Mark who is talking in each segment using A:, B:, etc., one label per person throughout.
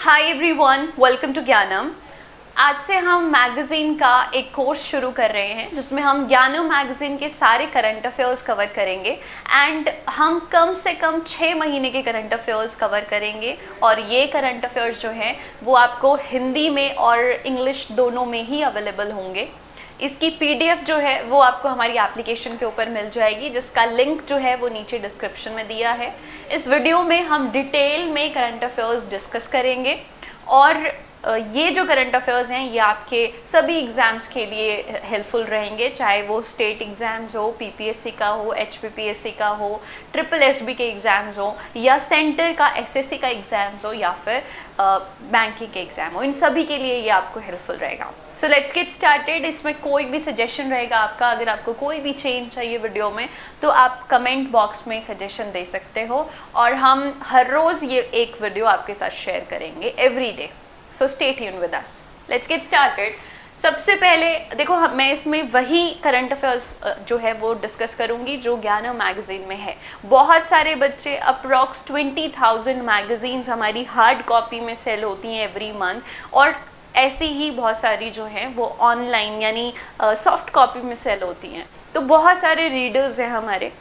A: Hi everyone, welcome to ज्ञानम। आज से हम मैगज़ीन का एक कोर्स शुरू कर रहे हैं जिसमें हम ज्ञानम मैगज़ीन के सारे करंट अफेयर्स कवर करेंगे एंड हम कम से कम 6 महीने के करंट अफेयर्स कवर करेंगे। और ये करंट अफेयर्स जो हैं वो आपको हिंदी में और इंग्लिश दोनों में ही अवेलेबल होंगे। इसकी पीडीएफ जो है वो आपको हमारी एप्लीकेशन के ऊपर मिल जाएगी, जिसका लिंक जो है वो नीचे डिस्क्रिप्शन में दिया है। इस वीडियो में हम डिटेल में करंट अफेयर्स डिस्कस करेंगे और ये जो करंट अफेयर्स हैं ये आपके सभी एग्ज़ाम्स के लिए हेल्पफुल रहेंगे, चाहे वो स्टेट एग्ज़ाम्स हो, पीपीएससी का हो, एचपीपीएससी का हो, ट्रिपल एसबी के एग्ज़ाम्स हो या सेंटर का एसएससी का एग्ज़ाम्स हो या फिर बैंकिंग के एग्ज़ाम हो, इन सभी के लिए ये आपको हेल्पफुल रहेगा। So let's get started. इसमें कोई भी सजेशन रहेगा आपका, अगर आपको कोई भी चेंज चाहिए वीडियो में तो आप कमेंट बॉक्स में सजेशन दे सकते हो और हम हर रोज़ ये एक वीडियो आपके साथ शेयर करेंगे every day. So stay tune with us. Let's get started. सबसे पहले देखो, मैं इसमें वही करंट अफेयर्स जो है वो डिस्कस करूंगी जो ज्ञानम मैगज़ीन में है। बहुत सारे बच्चे, अप्रॉक्स 20,000 मैगज़ीन्स हमारी हार्ड कॉपी में सेल होती हैं एवरी मंथ और ऐसी ही बहुत सारी जो हैं वो ऑनलाइन यानी सॉफ्ट कॉपी में सेल होती हैं। तो बहुत सारे रीडर्स हैं हमारे,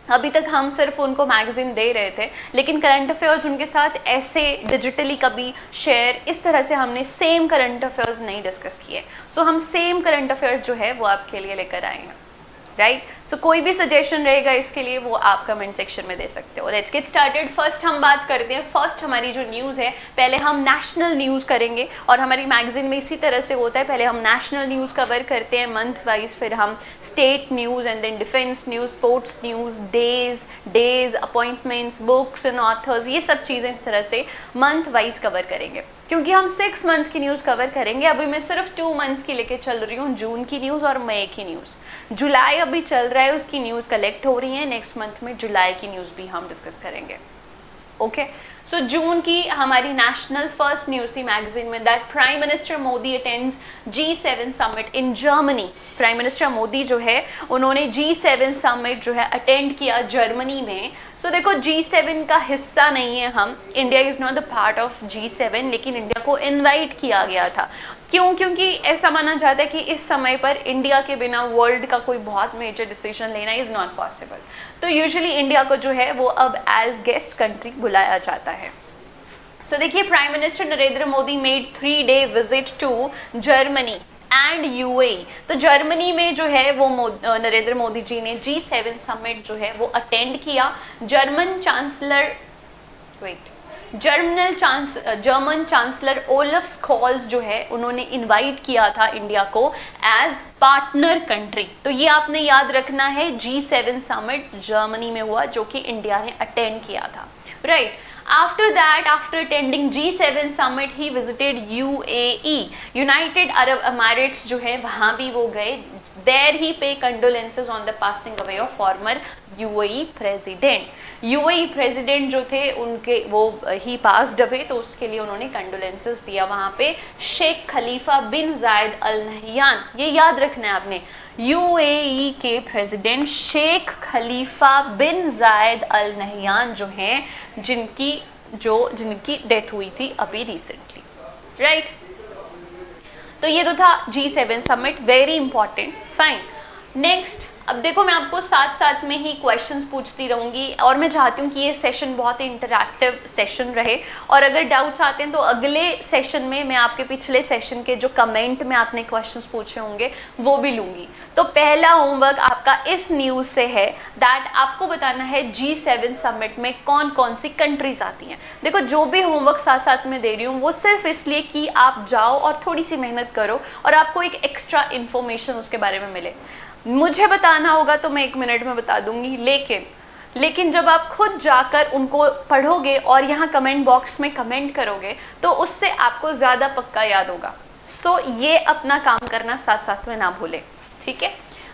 A: अभी तक हम सिर्फ उनको मैगज़ीन दे रहे थे लेकिन करंट अफेयर्स उनके साथ ऐसे डिजिटली कभी शेयर, इस तरह से हमने सेम करंट अफेयर्स नहीं डिस्कस किए। सो हम सेम करंट अफेयर्स जो है वो आपके लिए लेकर आए हैं, राइट। सो कोई भी सजेशन रहेगा इसके लिए वो आप कमेंट सेक्शन में दे सकते हो। Let's get started. फर्स्ट हम बात करते हैं, फर्स्ट हमारी जो न्यूज़ है, पहले हम नेशनल न्यूज़ करेंगे और हमारी मैगज़ीन में इसी तरह से होता है, पहले हम नेशनल न्यूज़ कवर करते हैं मंथ वाइज, फिर हम state news and then defence news, sports news, days, appointments, books and authors, ये सब चीज़ें इस तरह से मंथ वाइज कवर करेंगे। क्योंकि हम 6 मंथ्स की न्यूज़ कवर करेंगे, अभी मैं सिर्फ 2 मंथ्स की लेके चल रही हूँ, जून की न्यूज़ और मई की न्यूज़। जुलाई अभी चल रहा है, उसकी न्यूज़ कलेक्ट हो रही है, नेक्स्ट मंथ में जुलाई की न्यूज़ भी हम डिस्कस करेंगे। ओके, सो जून की हमारी नेशनल फर्स्ट न्यूज़ थी मैगजीन में that prime minister Modi attends G7 summit in Germany. Prime minister Modi जो है उन्होंने G7 समिट जो है अटेंड किया जर्मनी में। सो देखो, G7 का हिस्सा नहीं है हम, India is not the part of G7, लेकिन इंडिया को इनवाइट किया गया था। क्यों? क्योंकि ऐसा माना जाता है कि इस समय पर इंडिया के बिना वर्ल्ड का कोई बहुत मेजर डिसीजन लेना इज़ नॉट पॉसिबल। तो यूजुअली इंडिया को जो है वो अब एज गेस्ट कंट्री बुलाया जाता है। सो देखिए, prime minister Narendra Modi made 3-day visit to Germany and UAE. तो जर्मनी में जो है वो नरेंद्र मोदी जी ने G7 समिट जो है वो अटेंड किया। जर्मन चांसलर ओलफ स्कॉल्स जो है उन्होंने इनवाइट किया था इंडिया को एज पार्टनर कंट्री। तो ये आपने याद रखना है, G7 समिट जर्मनी में हुआ जो कि इंडिया ने अटेंड किया था, right. After that, after attending G7 summit, he visited UAE, United Arab Emirates जो है वहाँ भी वो गए। There he pay condolences on the passing away of former UAE president. UAE president जो थे उनके वो ही passed away, तो उसके लिए उन्होंने condolences दिया वहाँ पे। शेख खलीफा बिन जायद अल नहयान, ये याद रखना है आपने, UAE के प्रेसिडेंट शेख खलीफा बिन जायद अल नहयान जो हैं, जिनकी डेथ हुई थी अभी रिसेंटली, राइट। तो ये तो था G7 summit, very important, fine. Next, अब देखो, मैं आपको साथ साथ में ही क्वेश्चंस पूछती रहूँगी और मैं चाहती हूँ कि ये सेशन बहुत ही इंटरैक्टिव सेशन रहे और अगर डाउट्स आते हैं तो अगले सेशन में मैं आपके पिछले सेशन के जो कमेंट में आपने क्वेश्चंस पूछे होंगे वो भी लूँगी। तो पहला होमवर्क आपका इस न्यूज़ से है दैट आपको बताना है G7 समिट में कौन कौन सी कंट्रीज आती हैं। देखो, जो भी होमवर्क साथ साथ में दे रही हूँ वो सिर्फ इसलिए कि आप जाओ और थोड़ी सी मेहनत करो और आपको एक एक्स्ट्रा इन्फॉर्मेशन उसके बारे में मिले। मुझे बताना होगा तो मैं 1 मिनट में बता दूंगी, लेकिन जब आप खुद जाकर उनको पढ़ोगे और यहाँ कमेंट बॉक्स में कमेंट करोगे तो उससे आपको ज़्यादा पक्का याद होगा। सो ये अपना काम करना साथ साथ में ना भूलें, ठीक है।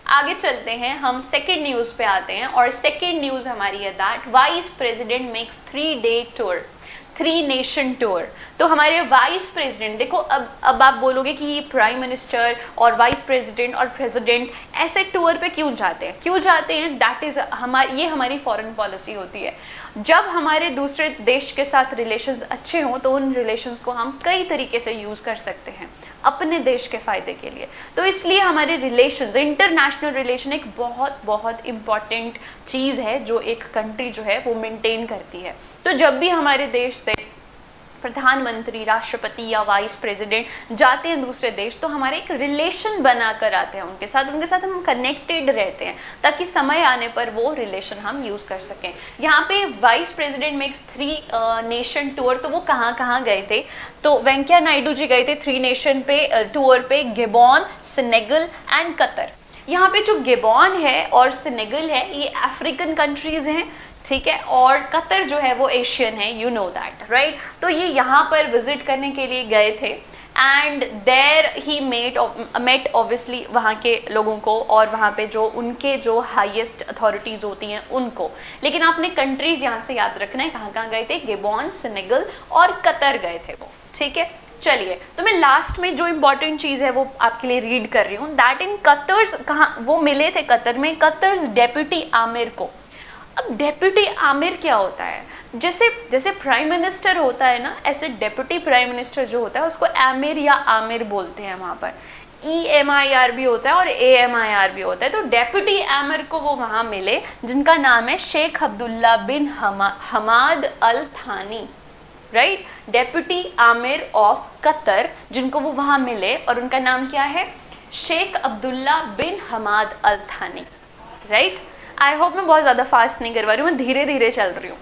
A: आगे चलते हैं, हम सेकेंड न्यूज़ पे आते हैं और सेकेंड न्यूज़ हमारी है that vice president makes 3-day tour. 3 nation tour. तो हमारे वाइस प्रेसिडेंट, देखो अब आप बोलोगे कि ये प्राइम मिनिस्टर और वाइस प्रेसिडेंट और प्रेसिडेंट ऐसे टूर पे क्यों जाते हैं, क्यों जाते हैं? दैट इज ये हमारी फॉरेन पॉलिसी होती है। जब हमारे दूसरे देश के साथ रिलेशंस अच्छे हों तो उन रिलेशंस को हम कई तरीके से यूज़ कर सकते हैं अपने देश के फ़ायदे के लिए। तो इसलिए हमारे रिलेशंस, इंटरनेशनल रिलेशन एक बहुत बहुत इम्पॉर्टेंट चीज़ है जो एक कंट्री जो है वो मेंटेन करती है। तो जब भी हमारे देश से प्रधानमंत्री, राष्ट्रपति या वाइस प्रेसिडेंट जाते हैं दूसरे देश तो हमारे एक रिलेशन बना कर आते हैं उनके साथ हम कनेक्टेड रहते हैं ताकि समय आने पर वो रिलेशन हम यूज़ कर सकें। यहाँ पे vice president makes 3 nation tour. तो वो कहाँ कहाँ गए थे? तो वेंकैया नायडू जी गए थे 3 नेशन पे टूर पे, गिबॉन, सेनेगल एंड कतर। यहाँ पे जो गिबॉन है और सेनेगल है ये अफ्रीकन कंट्रीज हैं, ठीक है, और कतर जो है वो एशियन है, यू नो दैट राइट। तो ये यहाँ पर विजिट करने के लिए गए थे and there he met obviously वहाँ के लोगों को और वहाँ पे जो उनके जो हाईएस्ट अथॉरिटीज़ होती हैं उनको। लेकिन आपने कंट्रीज यहाँ से याद रखना है, कहाँ कहाँ गए थे? गिबॉन, सेनेगल और कतर गए थे वो, ठीक है। चलिए, तो मैं लास्ट में जो इम्पोर्टेंट चीज़ है वो आपके लिए रीड कर रही हूँ। दैट इन कतर्स, कहाँ वो मिले थे? कतर में कतर्स डेप्यूटी आमिर को। अब डेप्यूटी आमिर क्या होता है? जैसे प्राइम मिनिस्टर होता है ना, ऐसे डेप्यूटी प्राइम मिनिस्टर जो होता है उसको आमिर या आमिर बोलते हैं। वहाँ पर EMIR भी होता है और AMIR भी होता है। तो डेप्यूटी आमिर को वो वहाँ मिले जिनका नाम है शेख अब्दुल्ला बिन हमाद अल थानी, right. Deputy Aamir of Qatar जिनको वो वहाँ मिले और उनका नाम क्या है? शेख अब्दुल्ला बिन हमाद अल थानी, राइट। आई होप मैं बहुत ज़्यादा फास्ट नहीं करवा रही हूँ, मैं धीरे धीरे चल रही हूँ।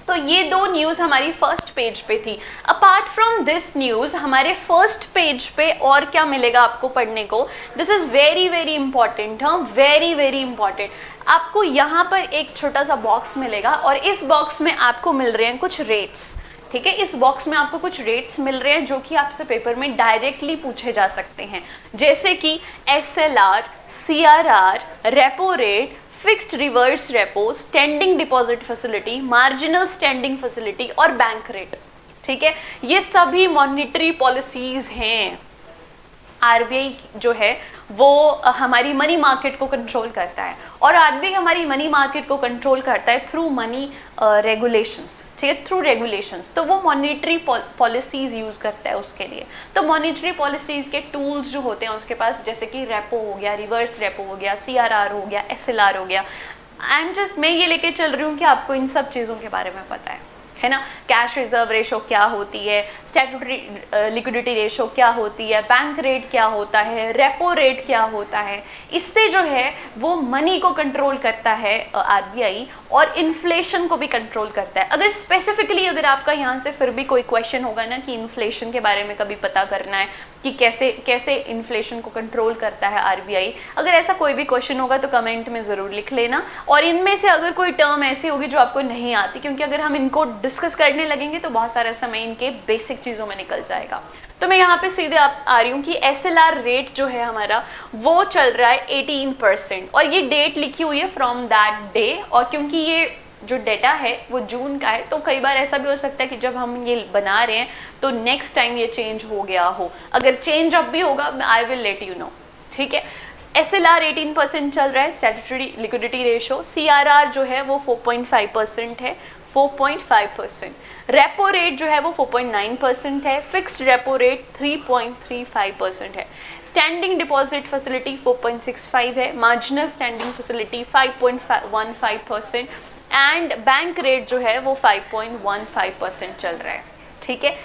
A: तो ये 2 न्यूज़ हमारी फर्स्ट पेज पे थी। अपार्ट फ्रॉम दिस न्यूज़ हमारे फर्स्ट पेज पे और क्या मिलेगा आपको पढ़ने को? This is very very important, हाँ, वेरी वेरी इंपॉर्टेंट। आपको यहाँ पर एक छोटा सा बॉक्स मिलेगा और इस बॉक्स में आपको मिल रहे हैं कुछ रेट्स, ठीक है। इस बॉक्स में आपको कुछ रेट्स मिल रहे हैं जो कि आपसे पेपर में डायरेक्टली पूछे जा सकते हैं, जैसे कि SLR, CRR, repo rate, fixed reverse repo, standing deposit facility, marginal standing facility और बैंक रेट, ठीक है। ये सभी मॉनिटरी पॉलिसीज हैं। RBI जो है वो हमारी मनी मार्केट को कंट्रोल करता है और RBI हमारी मनी मार्केट को कंट्रोल करता है थ्रू मनी रेगुलेशंस, ठीक है, थ्रू रेगुलेशंस। तो वो मॉनिटरी पॉलिसीज यूज़ करता है उसके लिए। तो मॉनिटरी पॉलिसीज के टूल्स जो होते हैं उसके पास, जैसे कि रेपो हो गया, रिवर्स रेपो हो गया, CRR हो गया, SLR हो गया। मैं ये लेके चल रही हूँ कि आपको इन सब चीज़ों के बारे में पता है ना। कैश रिजर्व रेशो क्या होती है, स्टैट्यूटरी लिक्विडिटी रेशो क्या होती है, बैंक रेट क्या होता है, रेपो रेट क्या होता है। इससे जो है वो मनी को कंट्रोल करता है RBI और इन्फ्लेशन को भी कंट्रोल करता है। अगर स्पेसिफिकली अगर आपका यहाँ से फिर भी कोई क्वेश्चन होगा ना कि इन्फ्लेशन के बारे में कभी पता करना है कि कैसे इन्फ्लेशन को कंट्रोल करता है RBI, अगर ऐसा कोई भी क्वेश्चन होगा तो कमेंट में ज़रूर लिख लेना। और इनमें से अगर कोई टर्म ऐसी होगी जो आपको नहीं आती, क्योंकि अगर हम इनको डिस्कस करने लगेंगे तो बहुत सारा समय इनके बेसिक चीज़ों में निकल जाएगा। तो मैं यहाँ पे सीधे आ रही हूँ कि SLR रेट जो है हमारा वो चल रहा है 18% और ये डेट लिखी हुई है फ्रॉम दैट डे। और क्योंकि ये जो डेटा है वो जून का है तो कई बार ऐसा भी हो सकता है कि जब हम ये बना रहे हैं तो नेक्स्ट टाइम ये चेंज हो गया हो। अगर चेंज अब भी होगा I will let you know, ठीक है। SLR 18% चल रहा है, स्टैट्यूटरी लिक्विडिटी रेशो। CRR जो है वो 4.5% है, 4.5%। रेपो रेट जो है वो 4.9% है, फिक्स्ड रेपो रेट 3.35% है। स्टैंडिंग डिपॉजिट फैसिलिटी 4.65 है, marginal standing facility 5.15% and bank rate जो है वो 5.15% चल रहा है, ठीक है।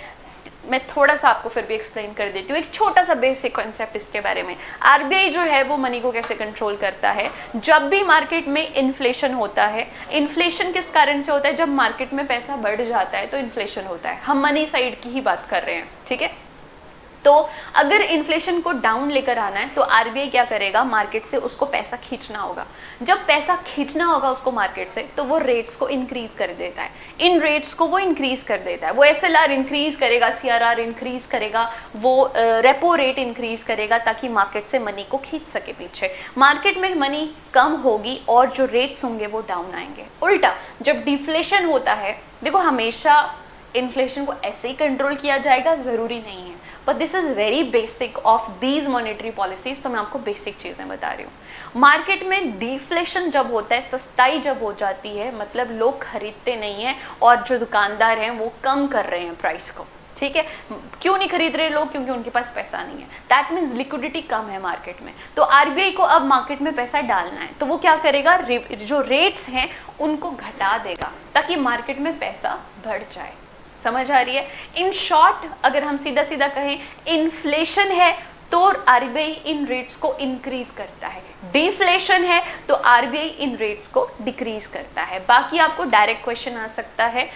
A: मैं थोड़ा सा आपको फिर भी एक्सप्लेन कर देती हूँ, एक छोटा सा बेसिक कॉन्सेप्ट इसके बारे में। RBI जो है वो मनी को कैसे कंट्रोल करता है? जब भी मार्केट में इन्फ्लेशन होता है, इन्फ्लेशन किस कारण से होता है? जब मार्केट में पैसा बढ़ जाता है तो इन्फ्लेशन होता है। हम मनी साइड की ही बात कर रहे हैं, ठीक है। तो अगर इन्फ्लेशन को डाउन लेकर आना है तो RBI क्या करेगा? मार्केट से उसको पैसा खींचना होगा। जब पैसा खींचना होगा उसको मार्केट से तो वो रेट्स को इंक्रीज कर देता है, इन रेट्स को वो इंक्रीज कर देता है। वो SLR इंक्रीज करेगा, CRR इंक्रीज करेगा, वो रेपो रेट इंक्रीज करेगा ताकि मार्केट से मनी को खींच सके पीछे। मार्केट में मनी कम होगी और जो रेट्स होंगे वो डाउन आएंगे। उल्टा जब डिफ्लेशन होता है, देखो हमेशा इन्फ्लेशन को ऐसे ही कंट्रोल किया जाएगा, ज़रूरी नहीं है, but this is very basic of these monetary policies. तो मैं आपको बेसिक चीज़ें बता रही हूँ। मार्केट में डिफ्लेशन जब होता है, सस्ताई जब हो जाती है, मतलब लोग खरीदते नहीं हैं और जो दुकानदार हैं वो कम कर रहे हैं प्राइस को, ठीक है। क्यों नहीं खरीद रहे लोग? क्योंकि उनके पास पैसा नहीं है। दैट मीन्स लिक्विडिटी कम है मार्केट में। तो आरबीआई को अब मार्केट में पैसा डालना है, तो वो क्या करेगा, जो रेट्स हैं उनको घटा देगा ताकि मार्केट में पैसा बढ़ जाए। समझ आ रही है? इन शॉर्ट अगर हम सीधा सीधा कहें, इन्फ्लेशन है तो आरबीआई इन रेट्स को इंक्रीज करता है, डिफ्लेशन है तो आरबीआई इन रेट्स को डिक्रीज करता है। बाकी आपको डायरेक्ट क्वेश्चन आ सकता है।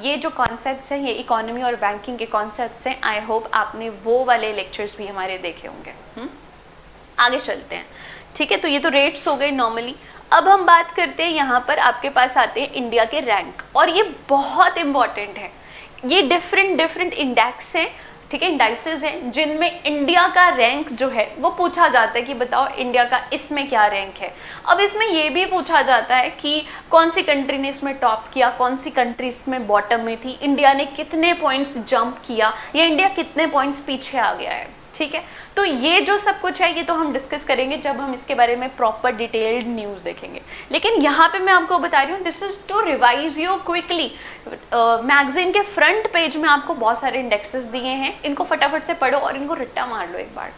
A: ये जो कॉन्सेप्ट्स हैं ये इकोनॉमी और बैंकिंग के कॉन्सेप्ट्स हैं। आई होप आपने वो वाले लेक्चर्स भी हमारे देखे होंगे। आगे चलते हैं, ठीक है। तो ये तो रेट्स हो गए नॉर्मली। अब हम बात करते हैं, यहाँ पर आपके पास आते हैं इंडिया के रैंक, और ये बहुत इंपॉर्टेंट है। ये डिफरेंट इंडेक्स हैं, ठीक है, इंडाइसेस हैं जिनमें इंडिया का रैंक जो है वो पूछा जाता है कि बताओ इंडिया का इसमें क्या रैंक है। अब इसमें ये भी पूछा जाता है कि कौन सी कंट्री ने इसमें टॉप किया, कौन सी कंट्री इसमें बॉटम में थी, इंडिया ने कितने पॉइंट्स जंप किया या इंडिया कितने पॉइंट्स पीछे आ गया है, ठीक है। तो ये जो सब कुछ है ये तो हम डिस्कस करेंगे जब हम इसके बारे में प्रॉपर डिटेल्ड न्यूज़ देखेंगे। लेकिन यहाँ पे मैं आपको बता रही हूँ, this is to revise you quickly. Magazine के फ्रंट पेज में आपको बहुत सारे इंडेक्सेस दिए हैं, इनको फटाफट से पढ़ो और इनको रट्टा मार लो एक बार।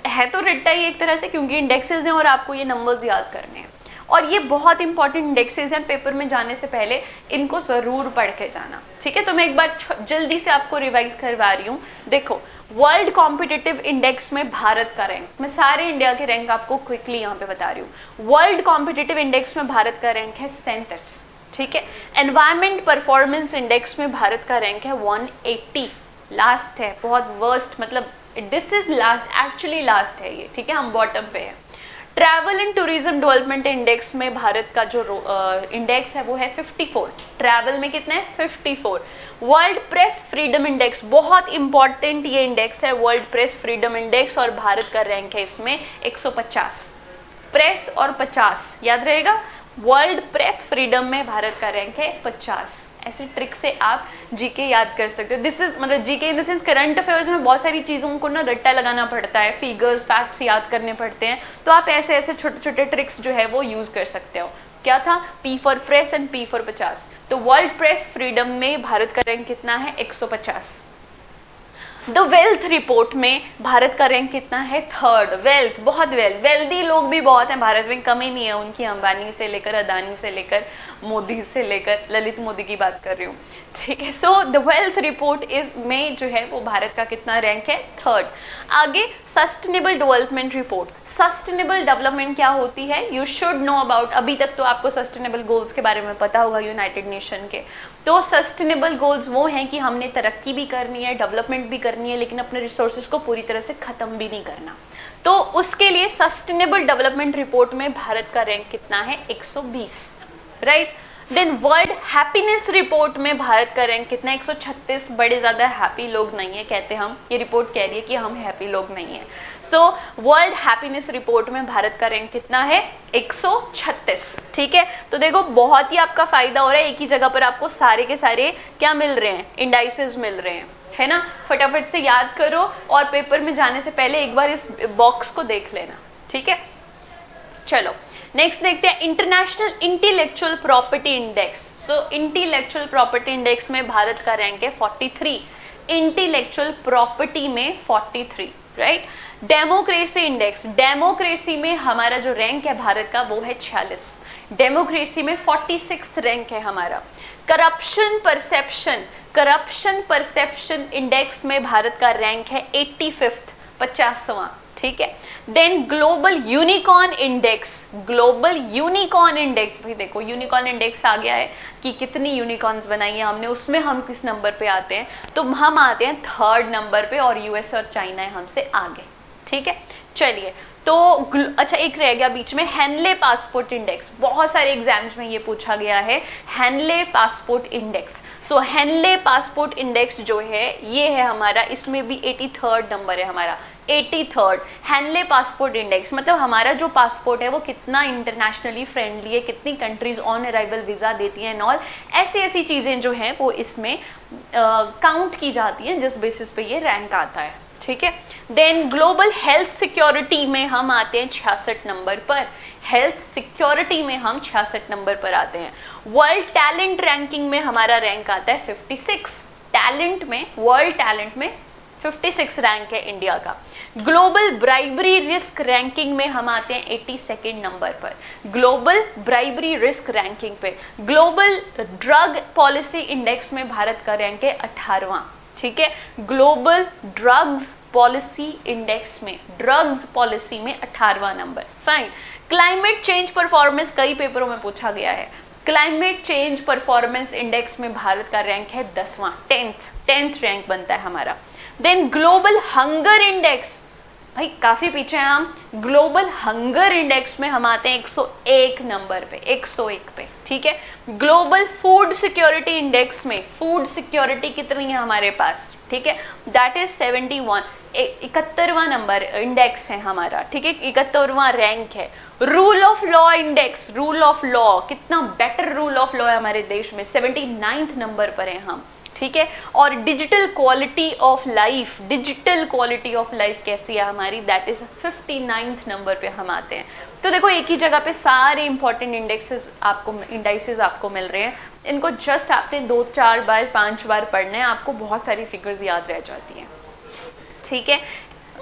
A: है तो रट्टा ही एक तरह से, क्योंकि इंडेक्सेस हैं और आपको ये नंबर्स याद करने हैं। और ये बहुत इंपॉर्टेंट इंडेक्सेस हैं, पेपर में जाने से पहले इनको ज़रूर पढ़ के जाना, ठीक है। तो मैं एक बार जल्दी से आपको रिवाइज करवा रही हूँ। देखो, वर्ल्ड कॉम्पिटिटिव इंडेक्स में भारत का रैंक, मैं सारे इंडिया के रैंक आपको क्विकली यहाँ पे बता रही हूँ। वर्ल्ड कॉम्पिटिटिव इंडेक्स में भारत का रैंक है 37, ठीक है। एनवायरमेंट परफॉर्मेंस इंडेक्स में भारत का रैंक है 180, लास्ट है, बहुत वर्स्ट, मतलब this is last, actually last है ये, ठीक है, हम बॉटम पे है। Travel and tourism development index में भारत का जो इंडेक्स है वो है 54, ट्रैवल में कितने हैं 54। वर्ल्ड प्रेस फ्रीडम इंडेक्स, बहुत इंपॉर्टेंट ये इंडेक्स है, वर्ल्ड प्रेस फ्रीडम इंडेक्स, और भारत का रैंक है इसमें 150। प्रेस और 50 याद रहेगा, वर्ल्ड प्रेस फ्रीडम में भारत का रैंक है 50। ऐसी ट्रिक से आप जीके याद कर सकते हो। दिस इज मतलब GK in the sense current affairs में बहुत सारी चीज़ों को ना रट्टा लगाना पड़ता है, फिगर्स फैक्ट्स याद करने पड़ते हैं, तो आप ऐसे ऐसे छोटे छोटे ट्रिक्स जो है वो यूज़ कर सकते हो। क्या था, P for press and P for 50। तो वर्ल्ड प्रेस फ्रीडम में भारत का रैंक कितना है 150। द वेल्थ रिपोर्ट में भारत का रैंक कितना है 3rd। वेल्थ, बहुत वेल्दी लोग भी बहुत हैं भारत में, कमी नहीं है उनकी, अंबानी से लेकर अदानी से लेकर मोदी से लेकर ललित मोदी की बात कर रही हूँ, ठीक है। So the wealth report is में जो है वो भारत का कितना रैंक है 3rd। आगे sustainable development report. Sustainable development क्या होती है, यू शुड नो अबाउट। अभी तक तो आपको सस्टेनेबल गोल्स के बारे में पता होगा यूनाइटेड नेशन के। तो सस्टेनेबल गोल्स वो हैं कि हमने तरक्की भी करनी है, डेवलपमेंट भी करनी है, लेकिन अपने रिसोर्सेज को पूरी तरह से ख़त्म भी नहीं करना। तो उसके लिए सस्टेनेबल डेवलपमेंट रिपोर्ट में भारत का रैंक कितना है 120, right. Then world happiness report में भारत का रैंक कितना है 136। बड़े ज़्यादा हैप्पी लोग नहीं है कहते हम, ये रिपोर्ट कह रही है कि हम हैप्पी लोग नहीं है। सो वर्ल्ड हैप्पीनेस रिपोर्ट में भारत का रैंक कितना है 136, ठीक है। तो देखो बहुत ही आपका फायदा हो रहा है, एक ही जगह पर आपको सारे के सारे क्या मिल रहे हैं, इंडाइसेस मिल रहे हैं, है ना। फटाफट से याद करो और पेपर में जाने से पहले एक बार इस बॉक्स को देख लेना, ठीक है। चलो नेक्स्ट देखते हैं इंटरनेशनल इंटेलेक्चुअल प्रॉपर्टी इंडेक्स। सो इंटेलेक्चुअल प्रॉपर्टी इंडेक्स में भारत का रैंक है 43, इंटेलेक्चुअल प्रॉपर्टी में 43, राइट। डेमोक्रेसी इंडेक्स, डेमोक्रेसी में हमारा जो रैंक है भारत का वो है 46, डेमोक्रेसी में 46 रैंक है हमारा। करप्शन परसेप्शन इंडेक्स में भारत का रैंक है 85, 50वां, ठीक है। Then global unicorn index, global unicorn index, भाई देखो यूनिकॉर्न इंडेक्स आ गया है कि कितनी यूनिकॉर्न्स बनाई है हमने, उसमें हम किस नंबर पे आते हैं, तो हम आते हैं 3rd नंबर पे और यूएस और चाइना है हमसे आगे, ठीक है। चलिए तो अच्छा एक रह गया बीच में, हेनले पासपोर्ट इंडेक्स, बहुत सारे एग्जाम्स में ये पूछा गया है, हेनले पासपोर्ट इंडेक्स। सो हेनले पासपोर्ट इंडेक्स जो है ये है हमारा, इसमें भी 83rd नंबर है हमारा, 83rd हेनले पासपोर्ट इंडेक्स। मतलब हमारा जो पासपोर्ट है वो कितना इंटरनेशनली फ्रेंडली है, कितनी कंट्रीज ऑन अराइवल वीज़ा देती हैं और ऐसी ऐसी चीज़ें जो हैं वो इसमें काउंट की जाती हैं, जिस बेसिस पे ये रैंक आता है, ठीक है। देन ग्लोबल हेल्थ सिक्योरिटी में हम आते हैं 66 नंबर पर, हेल्थ सिक्योरिटी में हम 66 नंबर पर आते हैं। वर्ल्ड टैलेंट रैंकिंग में हमारा रैंक आता है 56, टैलेंट में, वर्ल्ड टैलेंट में 56 रैंक है इंडिया का। ग्लोबल ब्राइबरी रिस्क रैंकिंग में हम आते हैं 82nd नंबर पर, ग्लोबल ब्राइबरी रिस्क रैंकिंग पे। ग्लोबल ड्रग पॉलिसी इंडेक्स में भारत का रैंक है 18वां, ठीक है। ग्लोबल ड्रग्स पॉलिसी इंडेक्स में, ड्रग्स पॉलिसी में 18वां number, fine. Climate change performance कई पेपरों में पूछा गया है, क्लाइमेट चेंज परफॉर्मेंस इंडेक्स में भारत का रैंक है 10वां, 10th रैंक बनता है हमारा। देन ग्लोबल हंगर इंडेक्स, भाई काफी पीछे हैं हम, ग्लोबल हंगर इंडेक्स में हम आते हैं 101 नंबर पे, 101 पे, ठीक है। ग्लोबल फूड सिक्योरिटी इंडेक्स में, फूड सिक्योरिटी कितनी है हमारे पास, ठीक है, दैट इज 71, 71वां नंबर इंडेक्स है हमारा, ठीक है, 71वां रैंक है। Rule of law index, rule of law, कितना बेटर रूल ऑफ लॉ है हमारे देश में, 79th नंबर पर है हम, ठीक है। और digital quality of life, digital quality of life कैसी है हमारी, दैट इज 59th नंबर पे हम आते हैं। तो देखो एक ही जगह पे सारे इंपॉर्टेंट इंडाइसेस आपको मिल रहे हैं, इनको जस्ट आपने 2-4 बार 5 बार पढ़ना है, आपको बहुत सारी फिगर्स याद रह जाती हैं, ठीक है,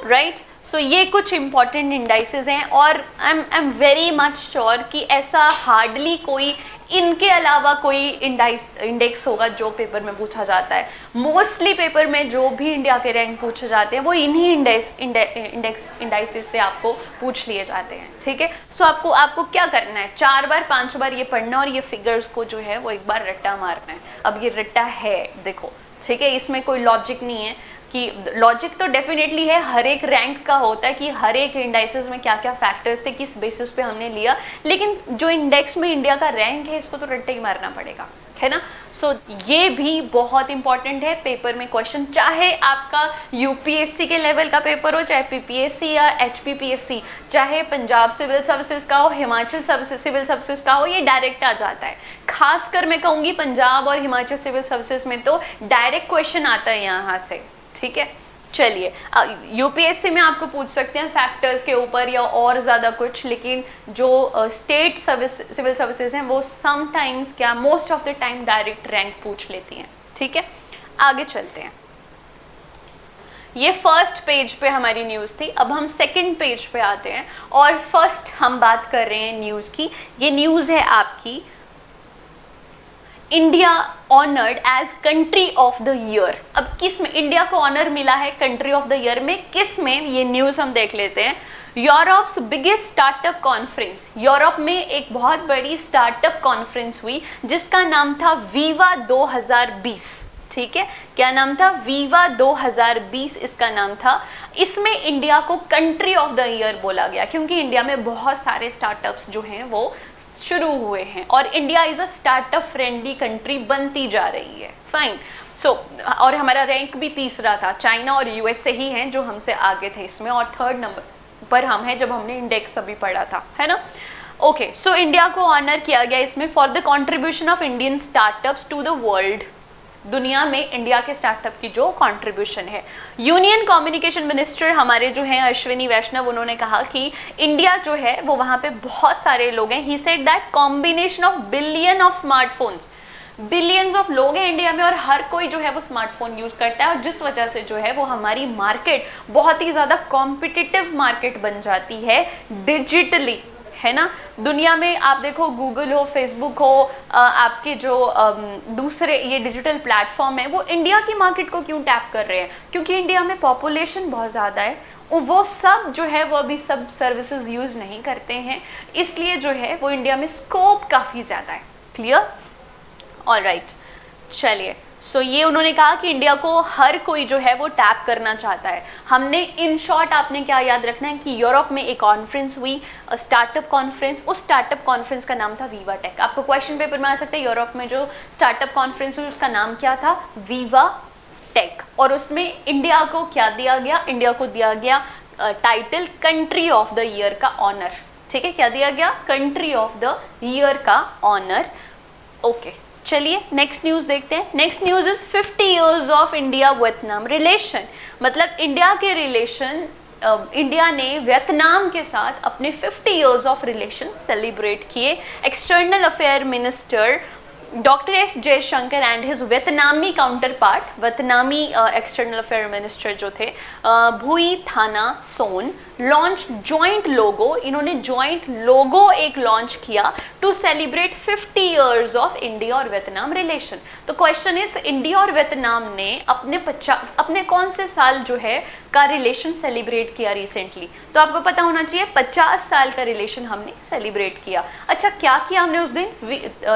A: राइट। सो ये कुछ इंपॉर्टेंट इंडाइसेस हैं और I am very much sure कि ऐसा हार्डली कोई इनके अलावा कोई इंडेक्स होगा जो पेपर में पूछा जाता है। मोस्टली पेपर में जो भी इंडिया के रैंक पूछे जाते हैं वो इन्हीं इंडाइसेस से आपको पूछ लिए जाते हैं, ठीक है। सो आपको क्या करना है, 4 बार 5 बार ये पढ़ना और ये फिगर्स को जो है वो एक बार रट्टा मारना है। अब ये रट्टा है देखो, ठीक है, इसमें कोई लॉजिक नहीं है, कि लॉजिक तो डेफिनेटली है, हर एक रैंक का होता है कि हर एक इंडाइसेस में क्या क्या फैक्टर्स थे, किस बेसिस पे हमने लिया, लेकिन जो इंडेक्स में इंडिया का रैंक है इसको तो रट्टे ही मारना पड़ेगा, है ना। सो ये भी बहुत इंपॉर्टेंट है पेपर में क्वेश्चन, चाहे आपका यूपीएससी के लेवल का पेपर हो, चाहे पीपीएससी या एचपीपीएससी, चाहे पंजाब सिविल सर्विसेज का हो, हिमाचल सिविल सर्विसेज का हो, ये डायरेक्ट आ जाता है। खासकर मैं कहूँगी पंजाब और हिमाचल सिविल सर्विसेज में तो डायरेक्ट क्वेश्चन आता है यहाँ से, ठीक है। चलिए यूपीएससी में आपको पूछ सकते हैं फैक्टर्स के ऊपर या और ज़्यादा कुछ, लेकिन जो स्टेट सिविल सर्विसेज हैं वो समटाइम्स क्या most of the time direct rank पूछ लेती हैं, ठीक है। आगे चलते हैं, ये फर्स्ट पेज पे हमारी न्यूज़ थी, अब हम सेकंड पेज पे आते हैं और फर्स्ट हम बात कर रहे हैं न्यूज़ की। ये न्यूज़ है आपकी, India honoured as country of the year. अब किस में इंडिया को ऑनर मिला है कंट्री ऑफ द ईयर में, किस में, ये न्यूज़ हम देख लेते हैं। Europe's biggest startup conference, Europe में एक बहुत बड़ी स्टार्टअप कॉन्फ्रेंस हुई जिसका नाम था वीवा 2020, ठीक है। क्या नाम था, वीवा 2020 इसका नाम था। इसमें इंडिया को कंट्री ऑफ द ईयर बोला गया क्योंकि इंडिया में बहुत सारे स्टार्टअप्स जो हैं वो शुरू हुए हैं और India is a startup friendly country बनती जा रही है, फाइन। सो और हमारा रैंक भी तीसरा था, चाइना और यूएसए ही हैं जो हमसे आगे थे इसमें, और 3rd नंबर पर हम हैं जब हमने इंडेक्स अभी पढ़ा था, है ना। ओके, सो इंडिया को ऑनर किया गया इसमें for the contribution of Indian startups to the world, दुनिया में इंडिया के स्टार्टअप की जो कंट्रीब्यूशन है। यूनियन कम्युनिकेशन मिनिस्टर हमारे जो हैं अश्विनी वैष्णव, उन्होंने कहा कि इंडिया जो है वो वहाँ पे बहुत सारे लोग हैं। He said that combination of billion of smartphones, billions of लोग हैं इंडिया में और हर कोई जो है वो स्मार्टफोन यूज़ करता है और जिस वजह से जो है वो हमारी मार्केट बहुत ही ज़्यादा कॉम्पिटिटिव मार्केट बन जाती है डिजिटली, है ना। दुनिया में आप देखो गूगल हो, फेसबुक हो, आपके जो दूसरे ये डिजिटल प्लेटफॉर्म है वो इंडिया की मार्केट को क्यों टैप कर रहे हैं, क्योंकि इंडिया में पॉपुलेशन बहुत ज़्यादा है, वो सब जो है वो अभी सब सर्विसेज यूज़ नहीं करते हैं, इसलिए जो है वो इंडिया में स्कोप काफ़ी ज़्यादा है। Clear, all right. चलिए सो ये उन्होंने कहा कि इंडिया को हर कोई जो है वो टैप करना चाहता है। हमने इन शॉर्ट आपने क्या याद रखना है कि यूरोप में एक कॉन्फ्रेंस हुई, स्टार्टअप कॉन्फ्रेंस, उस स्टार्टअप कॉन्फ्रेंस का नाम था वीवा टेक। आपको क्वेश्चन पेपर में आ सकता है यूरोप में जो स्टार्टअप कॉन्फ्रेंस हुई उसका नाम क्या था, वीवा टेक। और उसमें इंडिया को क्या दिया गया, इंडिया को दिया गया title country of the year का ऑनर। ठीक है, क्या दिया गया, कंट्री ऑफ द ईयर का ऑनर। ओके, चलिए नेक्स्ट न्यूज देखते हैं। Next news is 50 years of India Vietnam relation. मतलब इंडिया के रिलेशन, इंडिया ने वियतनाम के साथ अपने 50 इयर्स ऑफ रिलेशन सेलिब्रेट किए। External affair minister doctor S Jaishankar and his Vietnamese counterpart, Vietnamese external affair minister जो थे भुई थाना सोन, लॉन्च जॉइंट लोगो। इन्होंने जॉइंट लोगो एक लॉन्च किया to celebrate 50 years of India और वियतनाम रिलेशन। तो क्वेश्चन इज, इंडिया और वियतनाम ने अपने कौन से साल जो है का रिलेशन सेलिब्रेट किया रिसेंटली? तो आपको पता होना चाहिए 50 साल का रिलेशन हमने सेलिब्रेट किया। अच्छा, क्या किया हमने उस दिन?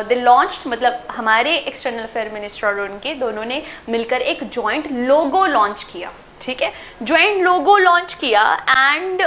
A: दे लॉन्च्ड, मतलब हमारे एक्सटर्नल अफेयर मिनिस्टर और उनके दोनों ने मिलकर एक जॉइंट लोगो लॉन्च किया। ठीक है, ज्वाइंट लोगो लॉन्च किया and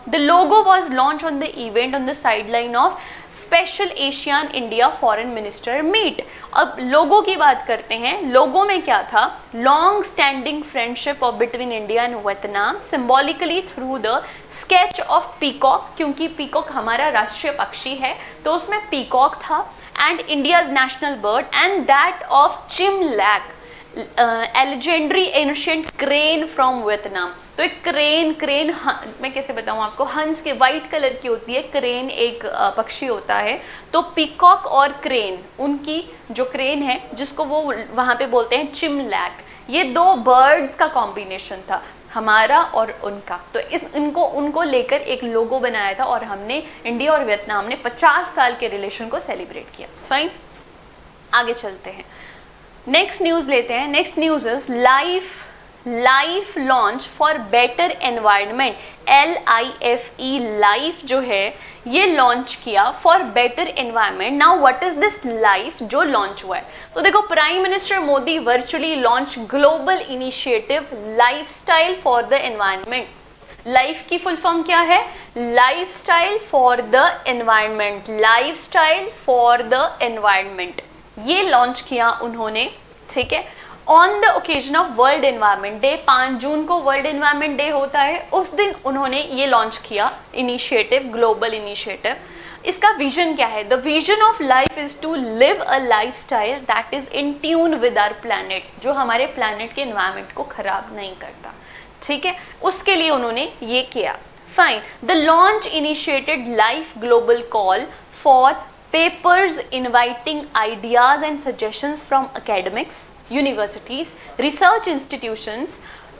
A: the logo was launch on the event on the sideline of special Asian India foreign minister meet. अब लोगो की बात करते हैं। लोगो में क्या था? Long standing friendship of between India and Vietnam symbolically through the sketch of peacock, क्योंकि peacock हमारा राष्ट्रीय पक्षी है तो उसमें पीकॉक था, and India's national bird and that of Chim Lac, legendary ancient crane from Vietnam. तो एक क्रेन मैं कैसे बताऊं आपको, हंस के वाइट कलर की होती है, क्रेन एक पक्षी होता है। तो पीकॉक और क्रेन, उनकी जो क्रेन है जिसको वो वहां पे बोलते हैं चिमलैक, ये दो बर्ड्स का कॉम्बिनेशन था हमारा और उनका। तो उनको लेकर एक लोगो बनाया था और हमने, इंडिया और वियतनाम ने 50 साल के रिलेशन को सेलिब्रेट किया। फाइन, आगे चलते हैं, नेक्स्ट न्यूज लेते हैं। Next news is life launch for better environment. LIFE life जो है ये लॉन्च किया for better environment. Now what is this life जो लॉन्च हुआ है? तो देखो, prime minister Modi virtually launch global initiative lifestyle for the environment. Life की फुल फॉर्म क्या है? Lifestyle for the environment, lifestyle for the environment, ये लॉन्च किया उन्होंने। ठीक है, on the occasion of world environment day, 5 जून को वर्ल्ड एनवायरनमेंट डे होता है, उस दिन उन्होंने ये लॉन्च किया इनिशिएटिव, ग्लोबल इनिशिएटिव। इसका विजन क्या है? The vision of life is to live a lifestyle that is in tune with our planet, जो हमारे प्लैनेट के एनवायरनमेंट को खराब नहीं करता। ठीक है, उसके लिए उन्होंने ये किया। Fine, the launch initiated life global call for papers inviting ideas and suggestions from academics, universities, research institutions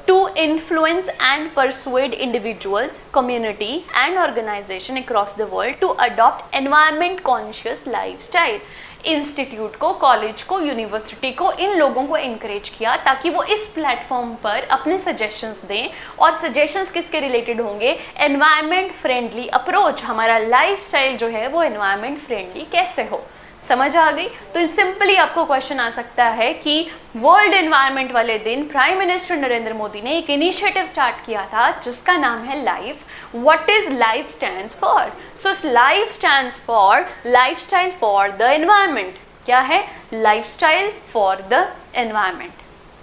A: to influence and persuade individuals, community and organization across the world to adopt environment conscious lifestyle। Institute को, college को, university को, इन लोगों को encourage किया ताकि वो इस platform पर अपने सजेशंस दें। और सजेशंस किसके रिलेटेड होंगे? एनवायरनमेंट फ्रेंडली अप्रोच, हमारा लाइफस्टाइल जो है वो एनवायरनमेंट फ्रेंडली कैसे हो। समझ आ गई? तो सिंपली आपको क्वेश्चन आ सकता है कि वर्ल्ड एनवायरनमेंट वाले दिन प्राइम मिनिस्टर नरेंद्र मोदी ने एक इनिशिएटिव स्टार्ट किया था जिसका नाम है life. What is life stands for? So life stands for lifestyle for the environment. क्या है? Lifestyle for the environment.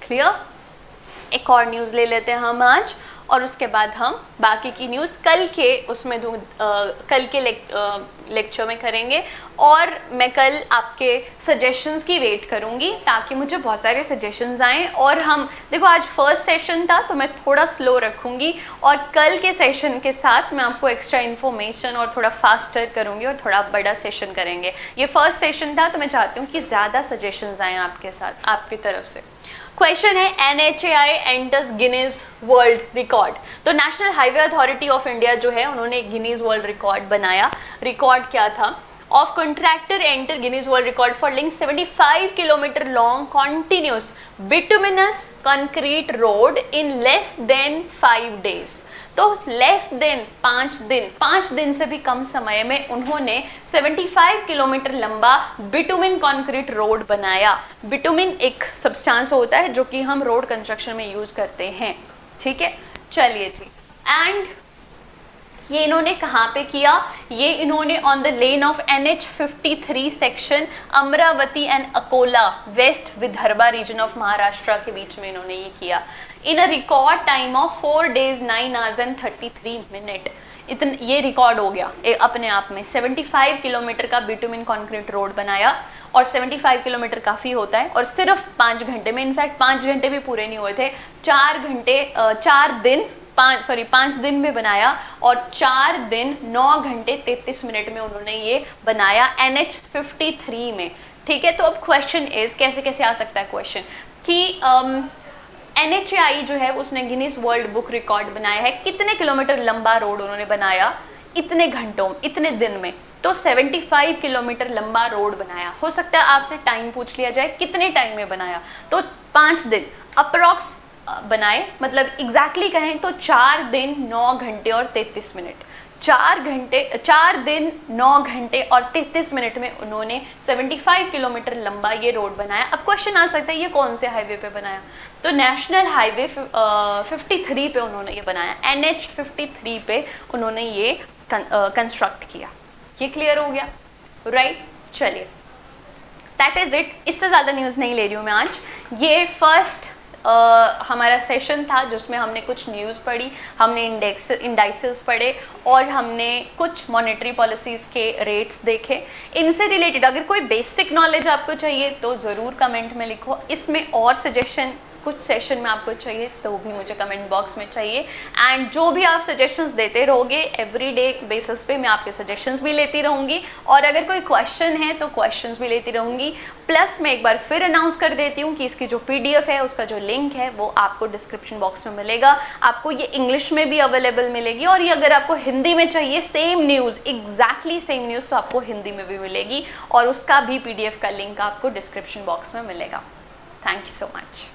A: Clear? एक और न्यूज़ ले लेते हैं हम आज, और उसके बाद हम बाकी की न्यूज़ कल के उसमें कल के लेक्चर में करेंगे। और मैं कल आपके सजेशंस की वेट करूंगी ताकि मुझे बहुत सारे सजेशंस आएँ। और हम देखो, आज फर्स्ट सेशन था तो मैं थोड़ा स्लो रखूंगी, और कल के सेशन के साथ मैं आपको एक्स्ट्रा इन्फॉर्मेशन और थोड़ा फास्टर करूंगी और थोड़ा बड़ा सेशन करेंगे। ये फर्स्ट सेशन था तो मैं चाहती हूँ कि ज़्यादा सजेशंस आएँ आपके साथ, आपकी तरफ से। क्वेश्चन है, NHAI enters Guinness world record. तो national highway authority of India जो है उन्होंने गिनीज वर्ल्ड रिकॉर्ड बनाया। रिकॉर्ड क्या था? Of contractor enter Guinness world record for link 75 kilometre long continuous bituminous concrete road in less than 5 days। तो less than 5 दिन से भी कम समय में उन्होंने 75 किलोमीटर लंबा बिटुमिन कंक्रीट रोड बनाया। बिटुमिन एक सब्सटेंस होता है जो कि हम रोड कंस्ट्रक्शन में यूज करते हैं, ठीक है। चलिए जी, एंड ये इन्होंने कहाँ पे किया, ये इन्होंने on the lane of NH53 section Amravati and Akola west Vidarbha region of Maharashtra के बीच में इन्होंने ये किया in a record time of 4 days 9 hours and 33 minutes। ये रिकॉर्ड हो गया अपने आप में। 75 किलोमीटर का बिटुमिन कंक्रीट रोड बनाया, और 75 किलोमीटर काफ़ी होता है, और सिर्फ 5 घंटे में, इनफैक्ट 5 घंटे भी पूरे नहीं हुए थे, 5 दिन में बनाया, और 4 दिन 9 घंटे 33 मिनट में उन्होंने ये बनाया NH53 में, ठीक है। तो अब क्वेश्चन इज, कैसे कैसे आ सकता है क्वेश्चन कि NHAI जो है उसने गिनीज वर्ल्ड बुक रिकॉर्ड बनाया है, कितने किलोमीटर लंबा रोड उन्होंने बनाया इतने घंटों, इतने दिन में। तो 75 किलोमीटर लंबा रोड बनाया। हो सकता है आपसे टाइम पूछ लिया जाए कितने टाइम में बनाया, तो 5 दिन अप्रॉक्स बनाए, मतलब एग्जैक्टली कहें तो 4 दिन 9 घंटे और 33 मिनट। 4 दिन 9 घंटे और 33 मिनट में उन्होंने 75 किलोमीटर लंबा ये रोड बनाया। अब क्वेश्चन आ सकता है ये कौन से हाईवे पे बनाया, तो नेशनल हाईवे 53 पे उन्होंने ये बनाया, NH53 पे उन्होंने ये कंस्ट्रक्ट किया। ये क्लियर हो गया, राइट। चलिए, दैट इज इट। इससे ज़्यादा न्यूज़ नहीं ले रही हूँ मैं आज। ये फर्स्ट हमारा सेशन था जिसमें हमने कुछ न्यूज़ पढ़ी, हमने इंडाइसेस पढ़े, और हमने कुछ मॉनेटरी पॉलिसीज़ के रेट्स देखे। इनसे रिलेटेड अगर कोई बेसिक नॉलेज आपको चाहिए तो ज़रूर कमेंट में लिखो। इसमें और सजेशन कुछ सेशन में आपको चाहिए तो भी मुझे कमेंट बॉक्स में चाहिए। एंड जो भी आप सजेशंस देते रहोगे एवरीडे बेसिस पे मैं आपके सजेशंस भी लेती रहूँगी, और अगर कोई क्वेश्चन है तो क्वेश्चंस भी लेती रहूँगी। प्लस मैं एक बार फिर अनाउंस कर देती हूँ कि इसकी जो PDF है उसका जो लिंक है वो आपको डिस्क्रिप्शन बॉक्स में मिलेगा। आपको ये इंग्लिश में भी अवेलेबल मिलेगी, और ये अगर आपको हिंदी में चाहिए same news, exactly same news, तो आपको हिंदी में भी मिलेगी, और उसका भी PDF का लिंक आपको डिस्क्रिप्शन बॉक्स में मिलेगा। Thank you so much.